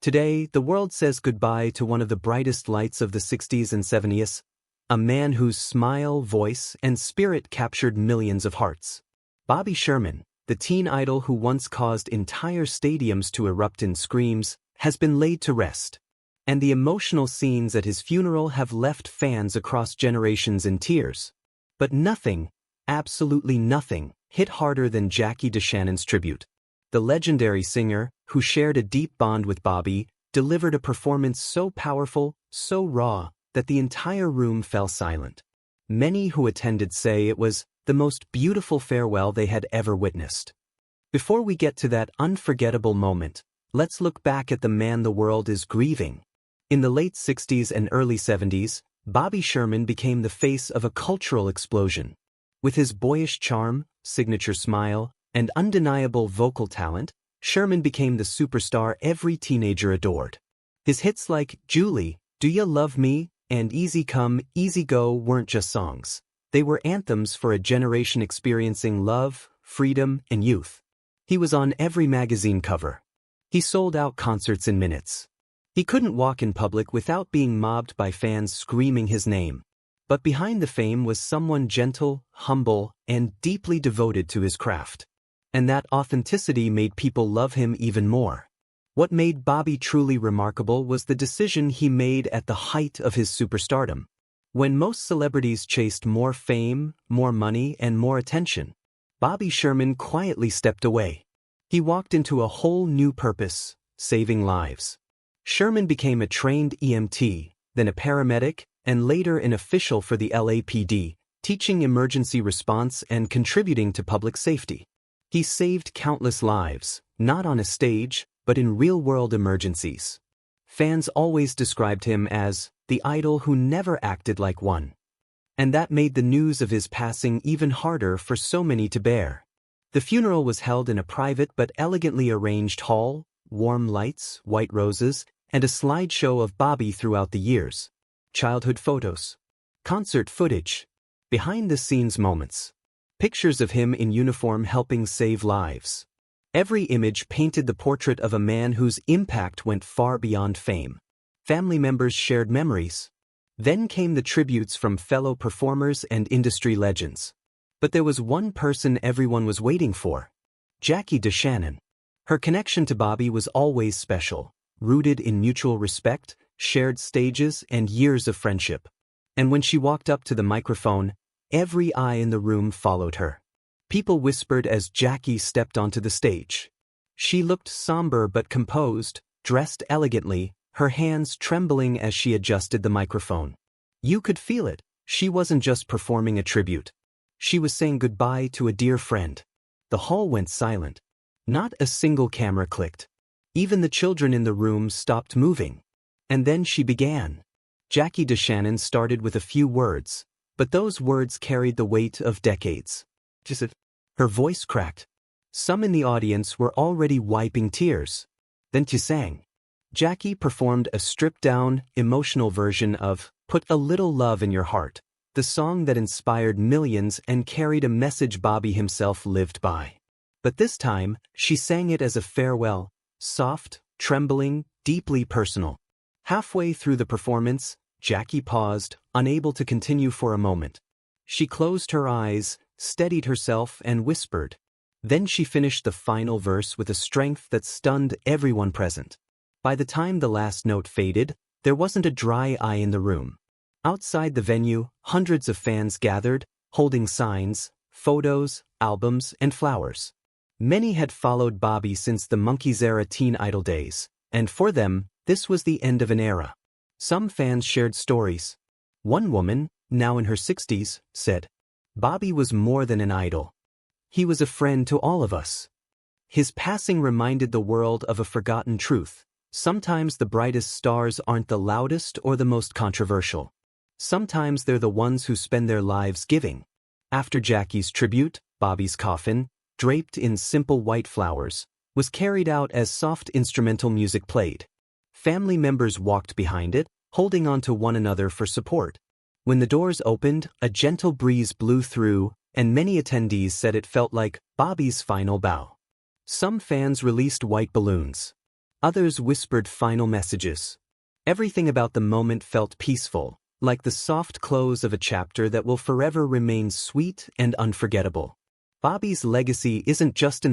Today, the world says goodbye to one of the brightest lights of the 60s and 70s, a man whose smile, voice, and spirit captured millions of hearts. Bobby Sherman, the teen idol who once caused entire stadiums to erupt in screams, has been laid to rest. And the emotional scenes at his funeral have left fans across generations in tears. But nothing, absolutely nothing, hit harder than Jackie DeShannon's tribute. The legendary singer, who shared a deep bond with Bobby, delivered a performance so powerful, so raw, that the entire room fell silent. Many who attended say it was the most beautiful farewell they had ever witnessed. Before we get to that unforgettable moment, let's look back at the man the world is grieving. In the late 60s and early 70s, Bobby Sherman became the face of a cultural explosion. With his boyish charm, signature smile, and undeniable vocal talent, Sherman became the superstar every teenager adored. His hits like Julie, Do Ya Love Me, and Easy Come, Easy Go weren't just songs. They were anthems for a generation experiencing love, freedom, and youth. He was on every magazine cover. He sold out concerts in minutes. He couldn't walk in public without being mobbed by fans screaming his name. But behind the fame was someone gentle, humble, and deeply devoted to his craft. And that authenticity made people love him even more. What made Bobby truly remarkable was the decision he made at the height of his superstardom. When most celebrities chased more fame, more money, and more attention, Bobby Sherman quietly stepped away. He walked into a whole new purpose, saving lives. Sherman became a trained EMT, then a paramedic, and later an official for the LAPD, teaching emergency response and contributing to public safety. He saved countless lives, not on a stage, but in real-world emergencies. Fans always described him as the idol who never acted like one. And that made the news of his passing even harder for so many to bear. The funeral was held in a private but elegantly arranged hall, warm lights, white roses, and a slideshow of Bobby throughout the years. Childhood photos, concert footage, behind-the-scenes moments. Pictures of him in uniform helping save lives. Every image painted the portrait of a man whose impact went far beyond fame. Family members shared memories. Then came the tributes from fellow performers and industry legends. But there was one person everyone was waiting for. Jackie DeShannon. Her connection to Bobby was always special, rooted in mutual respect, shared stages, and years of friendship. And when she walked up to the microphone, every eye in the room followed her. People whispered as Jackie stepped onto the stage. She looked somber but composed, dressed elegantly, her hands trembling as she adjusted the microphone. You could feel it. She wasn't just performing a tribute. She was saying goodbye to a dear friend. The hall went silent. Not a single camera clicked. Even the children in the room stopped moving. And then she began. Jackie DeShannon started with a few words, but those words carried the weight of decades. Her voice cracked. Some in the audience were already wiping tears. Then she sang. Jackie performed a stripped-down, emotional version of Put a Little Love in Your Heart, the song that inspired millions and carried a message Bobby himself lived by. But this time, she sang it as a farewell, soft, trembling, deeply personal. Halfway through the performance, Jackie paused, unable to continue for a moment. She closed her eyes, steadied herself, and whispered. Then she finished the final verse with a strength that stunned everyone present. By the time the last note faded, there wasn't a dry eye in the room. Outside the venue, hundreds of fans gathered, holding signs, photos, albums, and flowers. Many had followed Bobby since the Monkees-era teen idol days, and for them, this was the end of an era. Some fans shared stories. One woman, now in her 60s, said, Bobby was more than an idol. He was a friend to all of us. His passing reminded the world of a forgotten truth. Sometimes the brightest stars aren't the loudest or the most controversial. Sometimes they're the ones who spend their lives giving. After Jackie's tribute, Bobby's coffin, draped in simple white flowers, was carried out as soft instrumental music played. Family members walked behind it, holding on to one another for support. When the doors opened, a gentle breeze blew through, and many attendees said it felt like Bobby's final bow. Some fans released white balloons. Others whispered final messages. Everything about the moment felt peaceful, like the soft close of a chapter that will forever remain sweet and unforgettable. Bobby's legacy isn't just in